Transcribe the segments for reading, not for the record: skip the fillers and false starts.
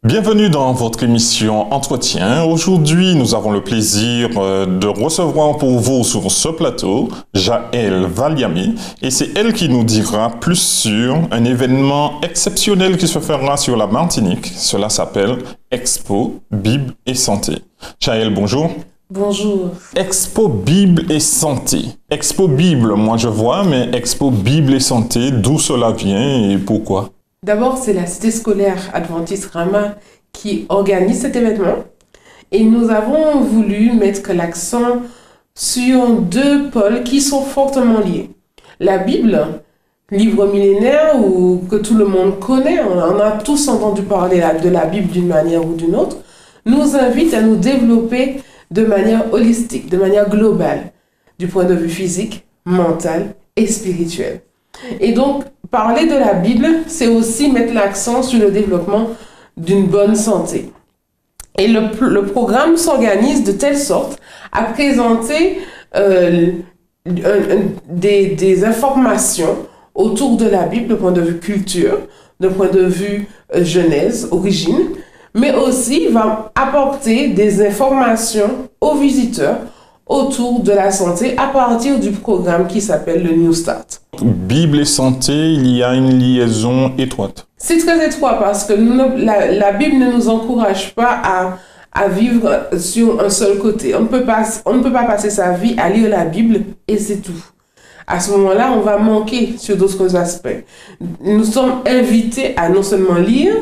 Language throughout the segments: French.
Bienvenue dans votre émission Entretien. Aujourd'hui, nous avons le plaisir de recevoir pour vous sur ce plateau Jaël Valiami et c'est elle qui nous dira plus sur un événement exceptionnel qui se fera sur la Martinique. Cela s'appelle Expo Bible et Santé. Jaël, bonjour. Bonjour. Expo Bible et Santé. Expo Bible, moi je vois, mais Expo Bible et Santé, d'où cela vient et pourquoi? D'abord, c'est la cité scolaire adventiste Rama qui organise cet événement et nous avons voulu mettre l'accent sur deux pôles qui sont fortement liés. La Bible, livre millénaire ou que tout le monde connaît, on a tous entendu parler de la Bible d'une manière ou d'une autre, nous invite à nous développer de manière holistique, de manière globale, du point de vue physique, mental et spirituel. Et donc, parler de la Bible, c'est aussi mettre l'accent sur le développement d'une bonne santé. Et le programme s'organise de telle sorte à présenter des informations autour de la Bible, de point de vue culture, de point de vue genèse, origine, mais aussi va apporter des informations aux visiteurs autour de la santé à partir du programme qui s'appelle le New Start. Bible et santé, il y a une liaison étroite. C'est très étroit parce que la Bible ne nous encourage pas à vivre sur un seul côté. On ne peut pas passer sa vie à lire la Bible et c'est tout. À ce moment-là, on va manquer sur d'autres aspects. Nous sommes invités à non seulement lire,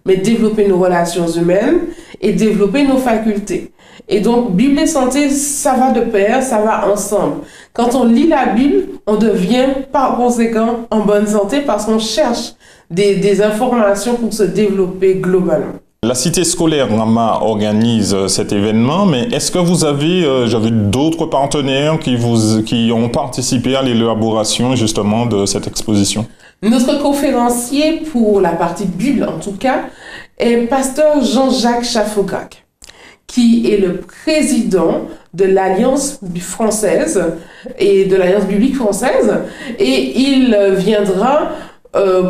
mais développer nos relations humaines et développer nos facultés. Et donc, Bible et santé, ça va de pair, ça va ensemble. Quand on lit la Bible, on devient par conséquent en bonne santé parce qu'on cherche des informations pour se développer globalement. La cité scolaire Rama organise cet événement, mais est-ce que vous avez d'autres partenaires qui ont participé à l'élaboration justement de cette exposition? Notre conférencier pour la partie Bible, en tout cas, est pasteur Jean-Jacques Chaffograc, qui est le président de l'Alliance française et de l'Alliance biblique française, et il viendra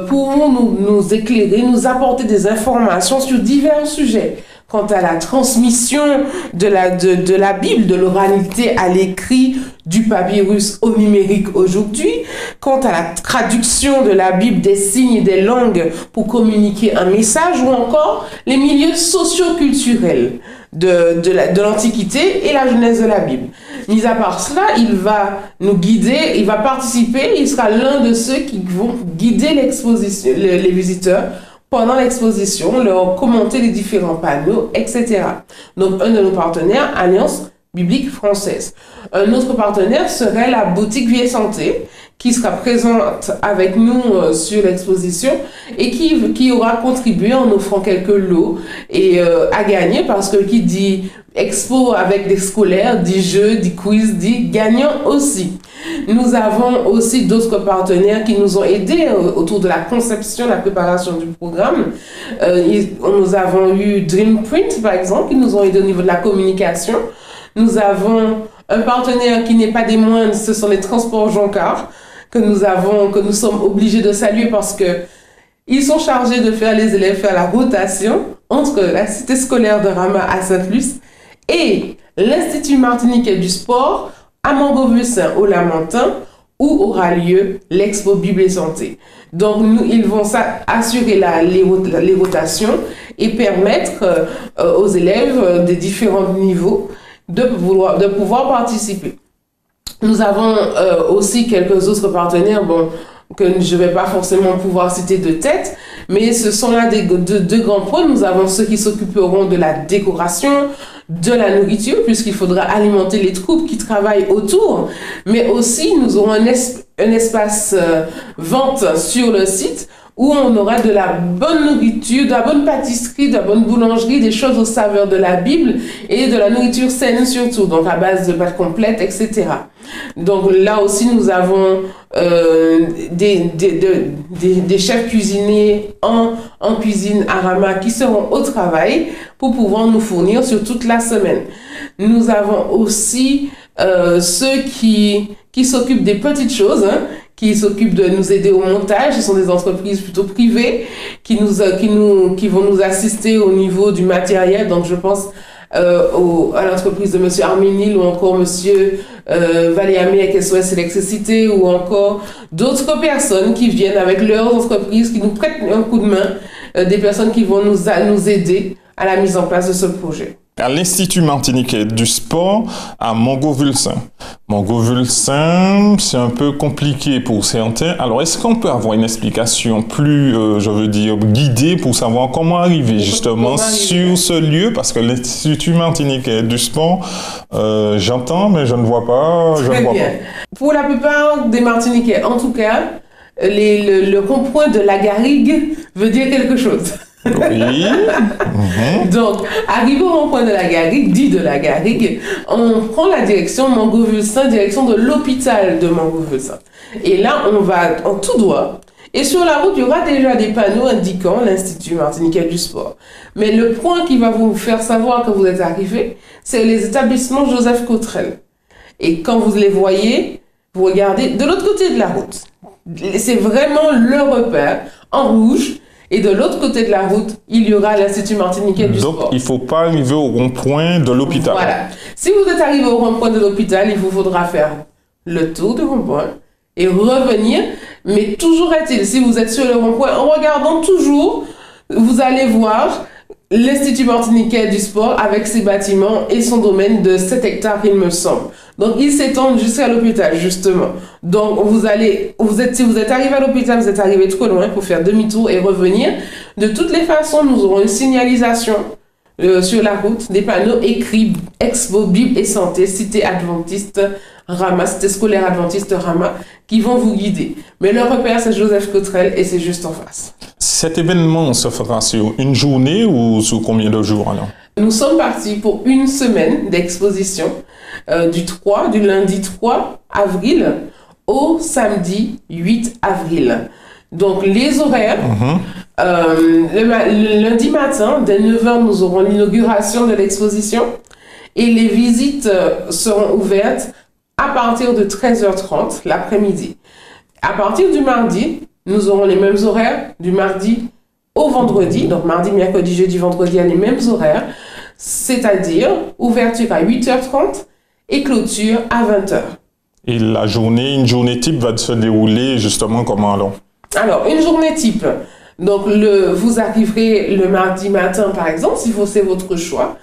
pour nous éclairer, nous apporter des informations sur divers sujets. Quant à la transmission de la Bible, de l'oralité à l'écrit, du papyrus au numérique aujourd'hui, quant à la traduction de la Bible des signes et des langues pour communiquer un message, ou encore les milieux socio-culturels de l'Antiquité et la genèse de la Bible. Mis à part cela, il va nous guider, il va participer, il sera l'un de ceux qui vont guider l'exposition, les visiteurs pendant l'exposition, leur commenter les différents panneaux, etc. Donc, un de nos partenaires, Alliance biblique française. Un autre partenaire serait la boutique Vie et Santé, qui sera présente avec nous sur l'exposition et qui aura contribué en offrant quelques lots et à gagner, parce que qui dit expo avec des scolaires, dit jeux, dit quiz, dit gagnant aussi. Nous avons aussi d'autres partenaires qui nous ont aidés autour de la conception, la préparation du programme. Nous avons eu Dreamprint, par exemple, qui nous ont aidés au niveau de la communication. Nous avons un partenaire qui n'est pas des moindres, ce sont les transports Joncar, que nous sommes obligés de saluer parce que ils sont chargés de faire les élèves faire la rotation entre la cité scolaire de Rama à Sainte-Luce et l'Institut martiniquais du sport à Montgovussin au Lamentin, où aura lieu l'Expo Bible et Santé. Donc, ils vont assurer les rotations et permettre aux élèves des différents niveaux de pouvoir participer. Nous avons aussi quelques autres partenaires, que je ne vais pas forcément pouvoir citer de tête, mais ce sont là deux grands points. Nous avons ceux qui s'occuperont de la décoration, de la nourriture, puisqu'il faudra alimenter les troupes qui travaillent autour, mais aussi nous aurons un espace vente sur le site où on aura de la bonne nourriture, de la bonne pâtisserie, de la bonne boulangerie, des choses aux saveurs de la Bible et de la nourriture saine surtout, donc à base de pâtes complètes, etc. Donc là aussi, nous avons des chefs cuisiniers en cuisine à Rama qui seront au travail pour pouvoir nous fournir sur toute la semaine. Nous avons aussi ceux qui s'occupent des petites choses, qui s'occupent de nous aider au montage. Ce sont des entreprises plutôt privées qui vont nous assister au niveau du matériel. Donc, je pense à l'entreprise de monsieur Arménil ou encore monsieur Valiamé avec SOS Électricité ou encore d'autres personnes qui viennent avec leurs entreprises, qui nous prêtent un coup de main, des personnes qui vont nous aider à la mise en place de ce projet. À l'Institut martiniquais du sport à Montgovulsin. Montgovulsin, c'est un peu compliqué pour certains. Alors, est-ce qu'on peut avoir une explication plus, guidée pour savoir comment arriver justement sur ce lieu? Parce que l'Institut martiniquais du sport, j'entends, mais je ne vois pas. Très bien. Pour la plupart des Martiniquais, en tout cas, le rond-point de la Garrigue veut dire quelque chose. Oui. Donc, arrivé au rond-point de la Garrigue, dit de la Garrigue, on prend la direction Montgovulsin, direction de l'hôpital de Montgovulsin. Et là, on va en tout droit. Et sur la route, il y aura déjà des panneaux indiquant l'Institut martiniquais du sport. Mais le point qui va vous faire savoir que vous êtes arrivé, c'est les établissements Joseph Cottrell. Et quand vous les voyez, vous regardez de l'autre côté de la route. C'est vraiment le repère en rouge. Et de l'autre côté de la route, il y aura l'Institut martiniquais du sport. Donc, il ne faut pas arriver au rond-point de l'hôpital. Voilà. Si vous êtes arrivé au rond-point de l'hôpital, il vous faudra faire le tour du rond-point et revenir. Mais toujours est-il, si vous êtes sur le rond-point, en regardant toujours, vous allez voir l'Institut martiniquais du sport avec ses bâtiments et son domaine de 7 hectares, il me semble. Donc, ils s'étendent jusqu'à l'hôpital, justement. Donc, si vous êtes arrivé à l'hôpital, vous êtes arrivé trop loin pour faire demi-tour et revenir. De toutes les façons, nous aurons une signalisation sur la route, des panneaux écrits Expo, Bible et Santé, Cité Adventiste Rama, Cité scolaire Adventiste Rama, qui vont vous guider. Mais le repère, c'est Joseph Cottrell et c'est juste en face. Cet événement se fera sur une journée ou sur combien de jours alors? Nous sommes partis pour une semaine d'exposition du lundi 3 avril au samedi 8 avril. Donc les horaires, le lundi matin, dès 9h, nous aurons l'inauguration de l'exposition et les visites seront ouvertes à partir de 13h30 l'après-midi. À partir du mardi, nous aurons les mêmes horaires du mardi au vendredi, donc mardi, mercredi, jeudi, vendredi à les mêmes horaires, c'est-à-dire ouverture à 8h30 et clôture à 20h. Et une journée type va se dérouler justement comment alors? Alors, une journée type, donc vous arriverez le mardi matin par exemple, si c'est votre choix,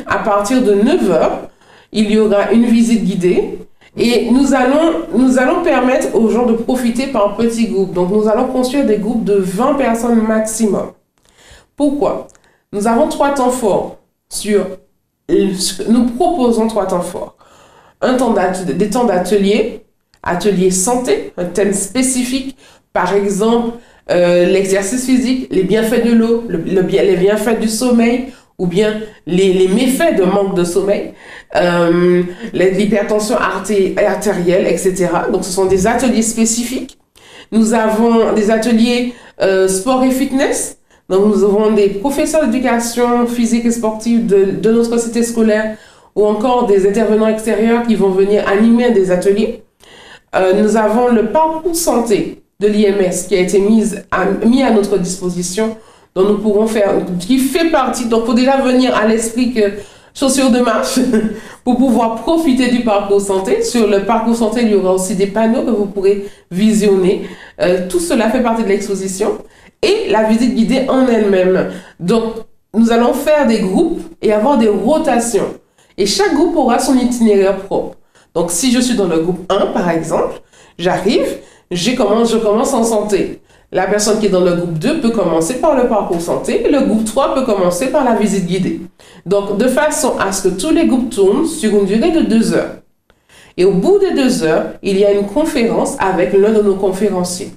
à partir de 9h, il y aura une visite guidée. Et nous allons permettre aux gens de profiter par petits groupes. Donc, nous allons construire des groupes de 20 personnes maximum. Pourquoi? Nous avons 3 temps forts. Nous proposons 3 temps forts. Des temps d'atelier, atelier santé, un thème spécifique. Par exemple, l'exercice physique, les bienfaits de l'eau, les bienfaits du sommeil, ou bien les méfaits de manque de sommeil, l'hypertension artérielle, etc. Donc, ce sont des ateliers spécifiques. Nous avons des ateliers sport et fitness. Donc, nous avons des professeurs d'éducation physique et sportive de notre cité scolaire ou encore des intervenants extérieurs qui vont venir animer des ateliers. Nous avons le parcours santé de l'IMS qui a été mis à notre disposition, dont nous pourrons faire, qui fait partie, donc il faut déjà venir à l'esprit que chaussures de marche pour pouvoir profiter du parcours santé. Sur le parcours santé, il y aura aussi des panneaux que vous pourrez visionner. Tout cela fait partie de l'exposition et la visite guidée en elle-même. Donc, nous allons faire des groupes et avoir des rotations. Et chaque groupe aura son itinéraire propre. Donc, si je suis dans le groupe 1, par exemple, j'arrive, je commence en santé. La personne qui est dans le groupe 2 peut commencer par le parcours santé et le groupe 3 peut commencer par la visite guidée. Donc, de façon à ce que tous les groupes tournent sur une durée de 2 heures. Et au bout de 2 heures, il y a une conférence avec l'un de nos conférenciers.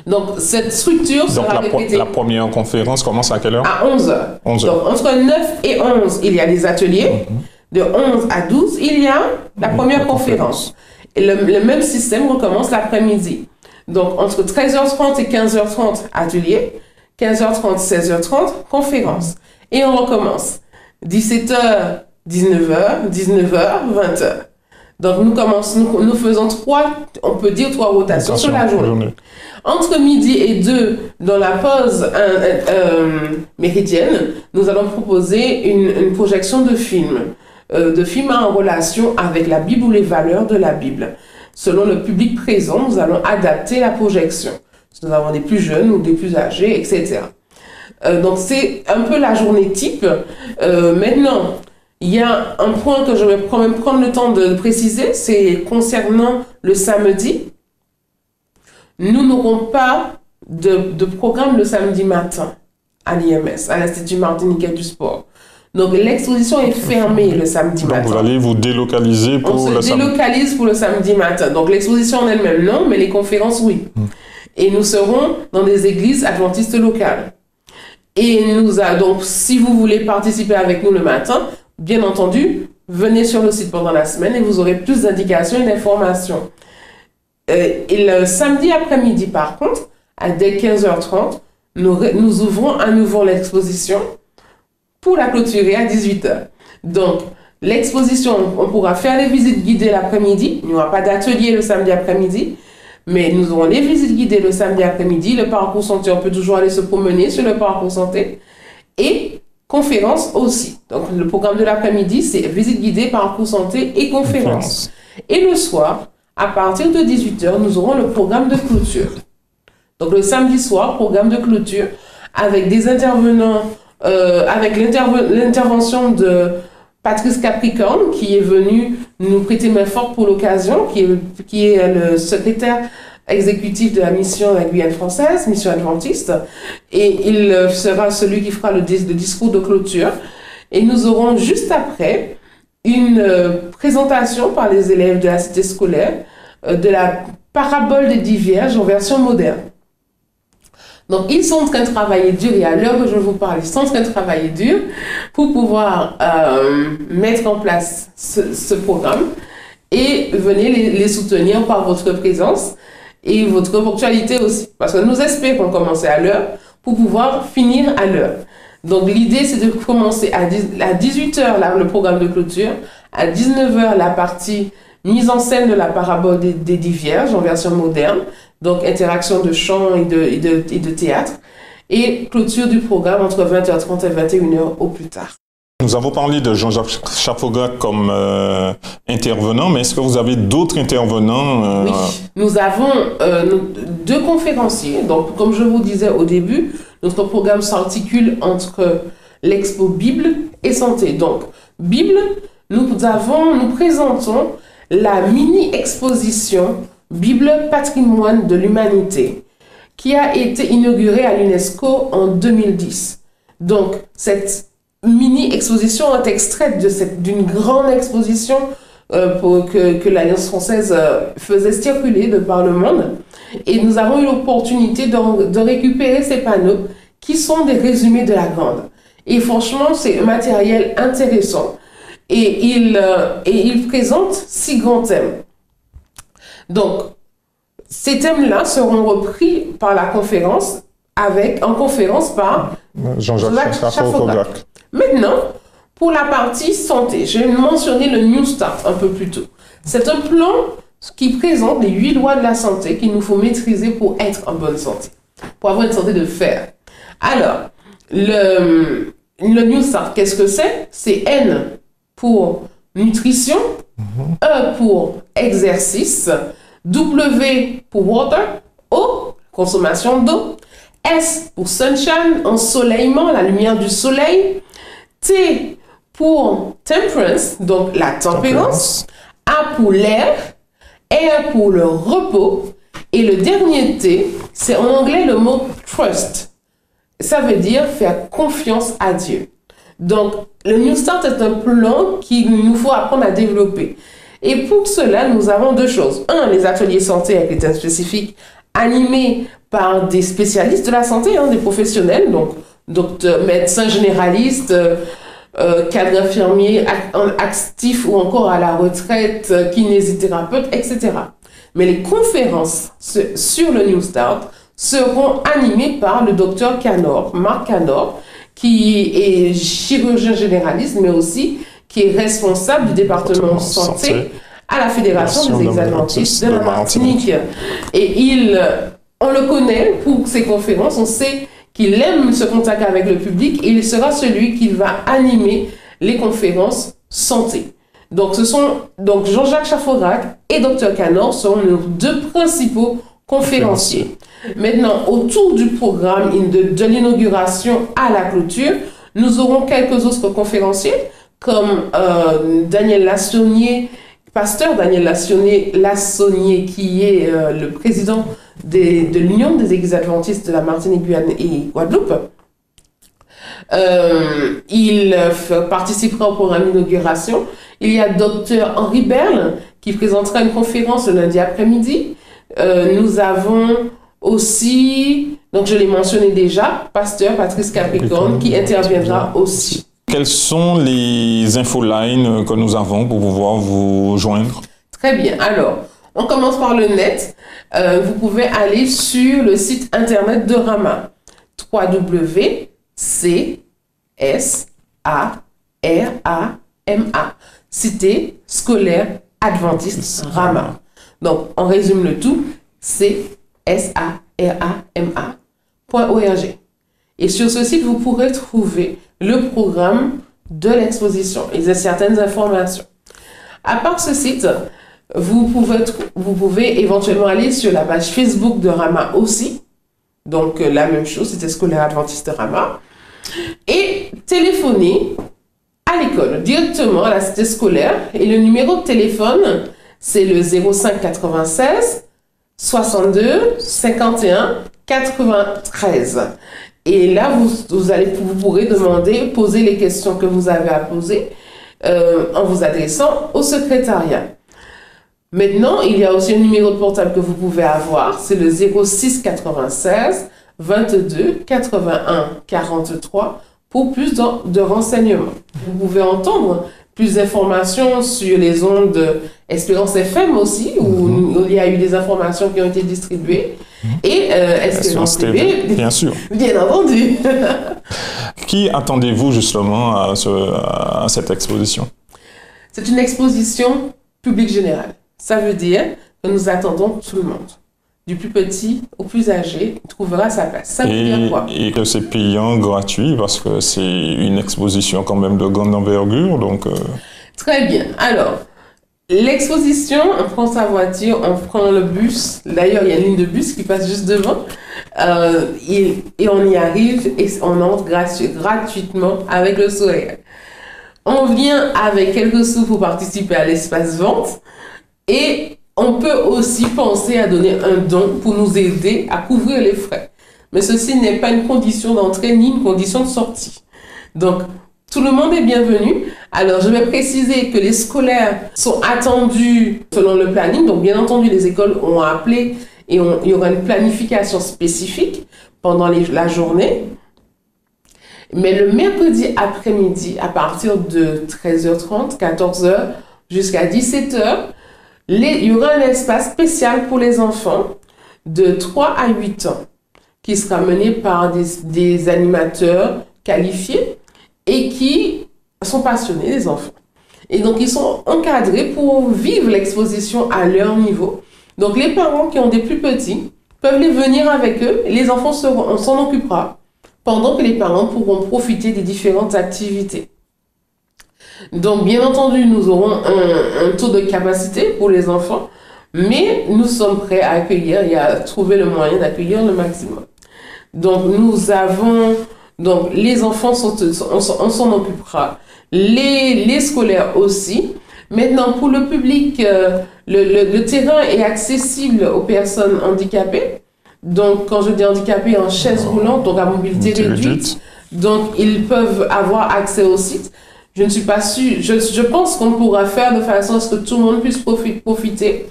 Donc, cette structure sera répétée. La première conférence commence à quelle heure? À 11 heures. 11 heures. Donc, entre 9 et 11, il y a des ateliers. De 11 à 12, il y a la première conférence. Et le même système recommence l'après-midi. Donc, entre 13h30 et 15h30, atelier. 15h30, 16h30, conférence. Et on recommence. 17h, 19h, 19h, 20h. Donc nous faisons on peut dire trois rotations sur la journée. Entre midi et 2, dans la pause méridienne, nous allons proposer une projection de films en relation avec la Bible ou les valeurs de la Bible. Selon le public présent, nous allons adapter la projection. Si nous avons des plus jeunes ou des plus âgés, etc. Donc c'est un peu la journée type. Maintenant, il y a un point que je vais quand même prendre le temps de préciser, c'est concernant le samedi. Nous n'aurons pas de programme le samedi matin à l'IMS, à l'Institut martiniquais du sport. Donc l'exposition est fermée le samedi matin. Donc vous allez vous délocaliser pour le samedi. On se délocalise pour le samedi matin. Donc l'exposition en elle-même, non, mais les conférences, oui. Et nous serons dans des églises adventistes locales. Et donc si vous voulez participer avec nous le matin, bien entendu, venez sur le site pendant la semaine et vous aurez plus d'indications et d'informations. Et le samedi après-midi, par contre, dès 15h30, nous ouvrons à nouveau l'exposition pour la clôturer à 18h. Donc, l'exposition, on pourra faire les visites guidées l'après-midi. Il n'y aura pas d'atelier le samedi après-midi, mais nous aurons les visites guidées le samedi après-midi. Le parcours santé, on peut toujours aller se promener sur le parcours santé. Et conférences aussi. Donc, le programme de l'après-midi, c'est visite guidée, parcours santé et conférences. Et le soir, à partir de 18h, nous aurons le programme de clôture. Donc, le samedi soir, programme de clôture avec des intervenants, avec l'intervention de Patrice Capricorne, qui est venu nous prêter main forte pour l'occasion, qui est le secrétaire exécutif de la mission de la Guyane française, mission adventiste, et il sera celui qui fera le discours de clôture. Et nous aurons juste après une présentation par les élèves de la cité scolaire de la parabole des 10 vierges en version moderne. Donc, ils sont en train de travailler dur, et à l'heure que je vous parle, ils sont en train de travailler dur pour pouvoir mettre en place ce programme, et venez les soutenir par votre présence et votre ponctualité aussi. Parce que nous espérons commencer à l'heure pour pouvoir finir à l'heure. Donc, l'idée, c'est de commencer à 18h le programme de clôture, à 19h la partie mise en scène de la parabole des 10 vierges en version moderne, donc interaction de chant et de théâtre, et clôture du programme entre 20h30 et 21h au plus tard. Nous avons parlé de Jean-Jacques Chaffogac comme intervenant, mais est-ce que vous avez d'autres intervenants Oui, nous avons 2 conférenciers. Donc, comme je vous disais au début, notre programme s'articule entre l'expo Bible et santé. Donc, Bible, nous présentons la mini-exposition Bible Patrimoine de l'Humanité, qui a été inaugurée à l'UNESCO en 2010. Donc, cette mini-exposition est extraite d'une grande exposition que l'Alliance française faisait circuler de par le monde. Et nous avons eu l'opportunité de récupérer ces panneaux qui sont des résumés de la grande. Et franchement, c'est un matériel intéressant. Et il présente 6 grands thèmes. Donc, ces thèmes-là seront repris par la conférence, en conférence par Jean-Jacques Chaffogac. Maintenant, pour la partie santé, j'ai mentionné le New Start un peu plus tôt. C'est un plan qui présente les 8 lois de la santé qu'il nous faut maîtriser pour être en bonne santé, pour avoir une santé de fer. Alors, le New Start, qu'est-ce que c'est? C'est N pour nutrition, E pour exercice, W pour water, O, consommation d'eau, S pour sunshine, ensoleillement, la lumière du soleil, T pour temperance, donc la tempérance, A pour l'air, R pour le repos, et le dernier T, c'est en anglais le mot trust. Ça veut dire faire confiance à Dieu. Donc, le New Start est un plan qu'il nous faut apprendre à développer. Et pour cela, nous avons 2 choses. 1, les ateliers santé avec les thèmes spécifiques animés par des spécialistes de la santé, des professionnels, donc docteurs, médecins généralistes, cadres infirmiers actifs ou encore à la retraite, kinésithérapeutes, etc. Mais les conférences sur le New Start seront animées par le docteur Canor, Marc Canor, qui est chirurgien généraliste, mais aussi qui est responsable du département santé à la Fédération des ex-adventistes de la Martinique. Et on le connaît pour ses conférences, on sait qu'il aime ce contact avec le public et il sera celui qui va animer les conférences santé. Donc Jean-Jacques Chaffograc et Dr Canor seront nos deux principaux conférenciers. Maintenant, autour du programme de l'inauguration à la clôture, nous aurons quelques autres conférenciers comme Daniel Lassonnier, pasteur Daniel Lassonnier, qui est le président de l'Union des ex-adventistes de la Martinique, Guyane et Guadeloupe. Il participera au programme d'inauguration. Il y a Dr Henri Berle qui présentera une conférence le lundi après-midi. Nous avons aussi, donc je l'ai mentionné déjà, pasteur Patrice Capricorne qui interviendra aussi. Quelles sont les infolines que nous avons pour pouvoir vous joindre? Très bien. Alors, on commence par le net. Vous pouvez aller sur le site internet de Rama. www.csarama. Cité scolaire adventiste Rama. Donc, on résume le tout. csarama.org. Et sur ce site, vous pourrez trouver le programme de l'exposition et certaines informations. À part ce site, vous pouvez éventuellement aller sur la page Facebook de Rama aussi. Donc, la même chose, c'était scolaire adventiste Rama. Et téléphoner à l'école, directement à la cité scolaire. Et le numéro de téléphone, c'est le 05 96 62 51 93. Et là, vous pourrez poser les questions que vous avez à poser en vous adressant au secrétariat. Maintenant, il y a aussi un numéro de portable que vous pouvez avoir, c'est le 06 96 22 81 43 pour plus de renseignements. Vous pouvez entendre plus d'informations sur les ondes de Espérance FM aussi, où il y a eu des informations qui ont été distribuées. Et Espérance TV, bien sûr. Bien entendu. Qui attendez-vous justement à cette exposition? C'est une exposition publique générale. Ça veut dire que nous attendons tout le monde. Du plus petit au plus âgé, il trouvera sa place. Ça veut dire quoi? Et que c'est payant, gratuit, parce que c'est une exposition quand même de grande envergure. Donc Très bien. Alors, l'exposition, on prend sa voiture, on prend le bus. D'ailleurs, il y a une ligne de bus qui passe juste devant. Et on y arrive et on entre gratuitement avec le sourire. On vient avec quelques sous pour participer à l'espace vente. Et on peut aussi penser à donner un don pour nous aider à couvrir les frais. Mais ceci n'est pas une condition d'entrée ni une condition de sortie. Donc, tout le monde est bienvenu. Alors, je vais préciser que les scolaires sont attendus selon le planning. Donc, bien entendu, les écoles ont appelé et il y aura une planification spécifique pendant la journée. Mais le mercredi après-midi, à partir de 13h30, 14h jusqu'à 17h, il y aura un espace spécial pour les enfants de 3 à 8 ans qui sera mené par des animateurs qualifiés et qui sont passionnés des enfants. Et donc, ils sont encadrés pour vivre l'exposition à leur niveau. Donc, les parents qui ont des plus petits peuvent les venir avec eux et les enfants on s'en occupera pendant que les parents pourront profiter des différentes activités. Donc, bien entendu, nous aurons un taux de capacité pour les enfants, mais nous sommes prêts à accueillir et à trouver le moyen d'accueillir le maximum. Donc, les enfants, on s'en occupera. Les scolaires aussi. Maintenant, pour le public, le terrain est accessible aux personnes handicapées. Donc, quand je dis handicapées, en chaise roulante, donc à mobilité réduite. Donc, ils peuvent avoir accès au site. Je ne suis pas sûre. Je pense qu'on pourra faire de façon à ce que tout le monde puisse profiter.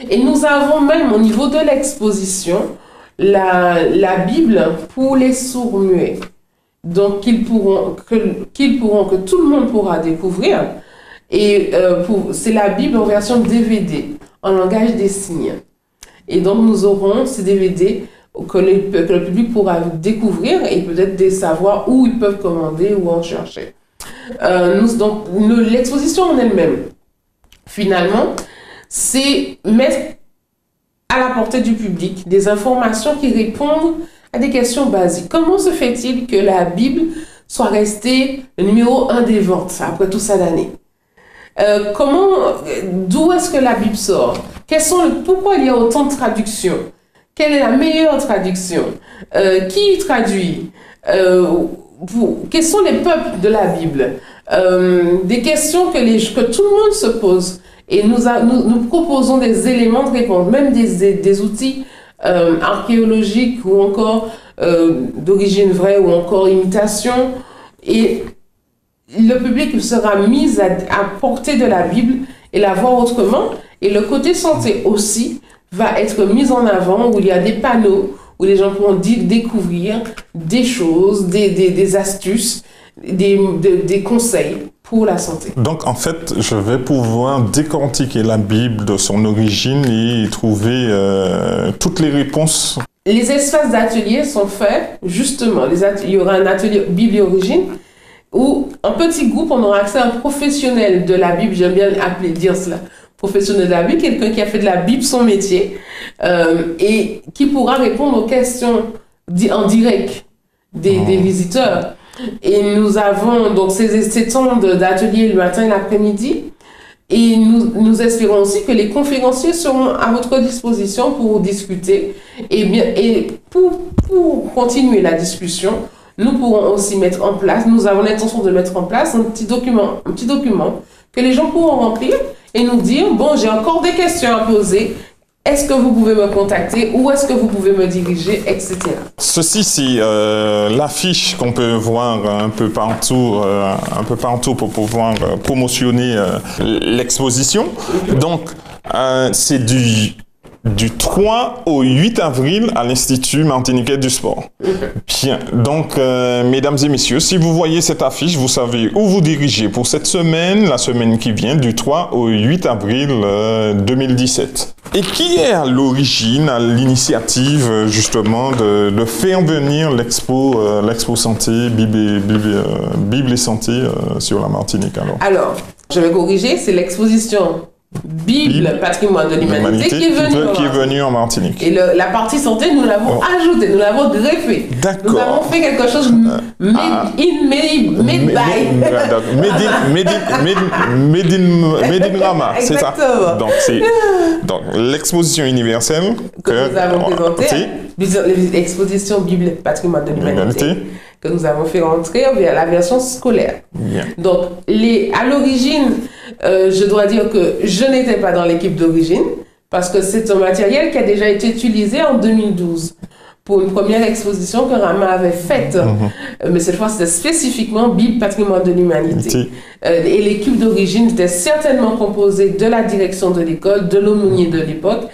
Et nous avons même au niveau de l'exposition la Bible pour les sourds-muets. Donc, que tout le monde pourra découvrir. Et c'est la Bible en version DVD, en langage des signes. Et donc, nous aurons ces DVD que le public pourra découvrir et peut-être savoir où ils peuvent commander ou en chercher. L'exposition en elle-même, finalement, c'est mettre à la portée du public des informations qui répondent à des questions basiques. Comment se fait-il que la Bible soit restée le numéro 1 des ventes après tout ça d'années? D'où est-ce que la Bible sort? Pourquoi il y a autant de traductions? Quelle est la meilleure traduction? Qui traduit? Quels sont les peuples de la Bible? Des questions que tout le monde se pose. Et nous proposons des éléments de réponse, même des outils archéologiques ou encore d'origine vraie ou encore imitation. Et le public sera mis à portée de la Bible et la voir autrement. Et le côté santé aussi va être mis en avant, où il y a des panneaux, où les gens pourront découvrir des choses, des astuces, des conseils pour la santé. Donc, en fait, je vais pouvoir décortiquer la Bible de son origine et trouver toutes les réponses. Les espaces d'atelier sont faits, justement. Il y aura un atelier Bible et origine, où en petit groupe, on aura accès à un professionnel de la Bible, j'aime bien dire cela, professionnel de la Bible, quelqu'un qui a fait de la Bible son métier, et qui pourra répondre aux questions en direct des visiteurs. Et nous avons donc ces temps d'atelier le matin et l'après-midi. Et nous espérons aussi que les conférenciers seront à votre disposition pour discuter. Et pour continuer la discussion, nous pourrons aussi mettre en place, nous avons l'intention de mettre en place un petit document que les gens pourront remplir et nous dire, bon, j'ai encore des questions à poser. Est-ce que vous pouvez me contacter? Où est-ce que vous pouvez me diriger, etc. Ceci, c'est l'affiche qu'on peut voir un peu partout pour pouvoir promotionner l'exposition. Donc, c'est du 3 au 8 avril à l'Institut martiniquais du sport. Bien, donc, mesdames et messieurs, si vous voyez cette affiche, vous savez où vous dirigez pour cette semaine, la semaine qui vient, du 3 au 8 avril 2017. Et qui est à l'origine, à l'initiative, justement, de faire venir l'expo santé, Bible et santé sur la Martinique, Alors, je vais corriger, c'est l'exposition Bible, patrimoine de l'humanité qui est venue en Martinique. Et la partie santé, nous l'avons ajoutée, nous l'avons greffée. D'accord. Nous avons fait quelque chose made in Rama, c'est ça. Donc l'exposition universelle que nous avons présentée, l'exposition Bible, patrimoine de l'humanité, que nous avons fait rentrer via la version scolaire. Bien. Donc, à l'origine, je dois dire que je n'étais pas dans l'équipe d'origine, parce que c'est un matériel qui a déjà été utilisé en 2012 pour une première exposition que Rama avait faite. Mais cette fois, c'était spécifiquement Bible, patrimoine de l'humanité. Et l'équipe d'origine était certainement composée de la direction de l'école, de l'aumônier de l'époque,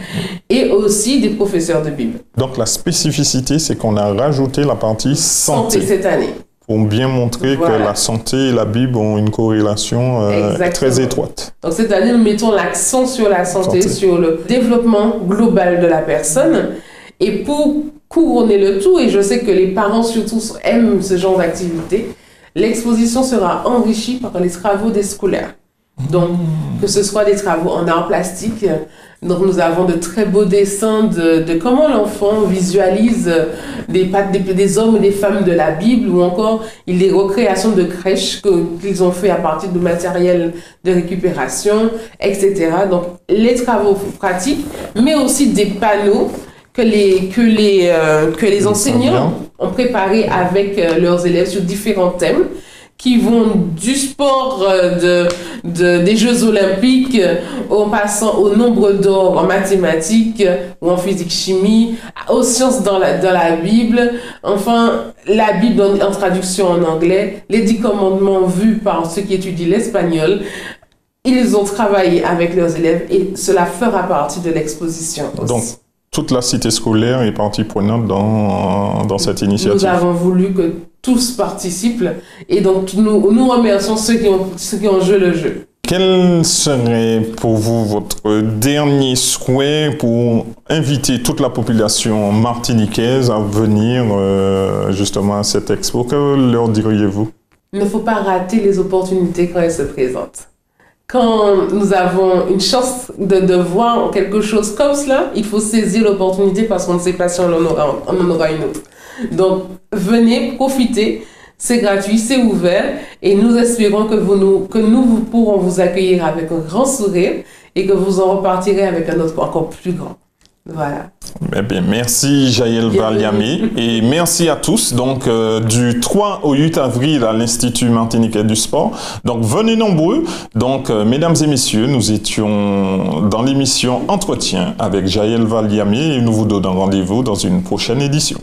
et aussi des professeurs de Bible. Donc, la spécificité, c'est qu'on a rajouté la partie santé cette année. Pour bien montrer que la santé et la Bible ont une corrélation très étroite. Donc cette année, nous mettons l'accent sur la santé, sur le développement global de la personne. Et pour couronner le tout, et je sais que les parents surtout aiment ce genre d'activité, l'exposition sera enrichie par les travaux des scolaires. Donc, que ce soit des travaux en art plastique, donc nous avons de très beaux dessins de comment l'enfant visualise des hommes et des femmes de la Bible, ou encore des recréations de crèches qu'ils ont fait à partir de matériel de récupération, etc. Donc, les travaux pratiques, mais aussi des panneaux que les enseignants ont préparés avec leurs élèves sur différents thèmes, qui vont du sport des Jeux Olympiques en passant au nombre d'or en mathématiques ou en physique-chimie, aux sciences dans la Bible, enfin la Bible en traduction en anglais, les 10 commandements vus par ceux qui étudient l'espagnol. Ils ont travaillé avec leurs élèves et cela fera partie de l'exposition aussi. Donc, toute la cité scolaire est partie prenante dans cette initiative. Nous avons voulu que tous participent et donc nous remercions ceux qui ont joué le jeu. Quel serait pour vous votre dernier souhait pour inviter toute la population martiniquaise à venir justement à cette expo? Que leur diriez-vous? Il ne faut pas rater les opportunités quand elles se présentent. quand nous avons une chance de voir quelque chose comme cela, il faut saisir l'opportunité parce qu'on ne sait pas si on en aura une autre. Donc, venez, profitez. C'est gratuit, c'est ouvert et nous espérons que nous pourrons vous accueillir avec un grand sourire et que vous en repartirez avec un autre encore plus grand. Voilà. Eh bien, merci Jaël Valiami et merci à tous. Donc, du 3 au 8 avril à l'Institut Martiniquais du Sport. Donc, venez nombreux. Donc, mesdames et messieurs, nous étions dans l'émission Entretien avec Jaël Valiami et nous vous donnons rendez-vous dans une prochaine édition.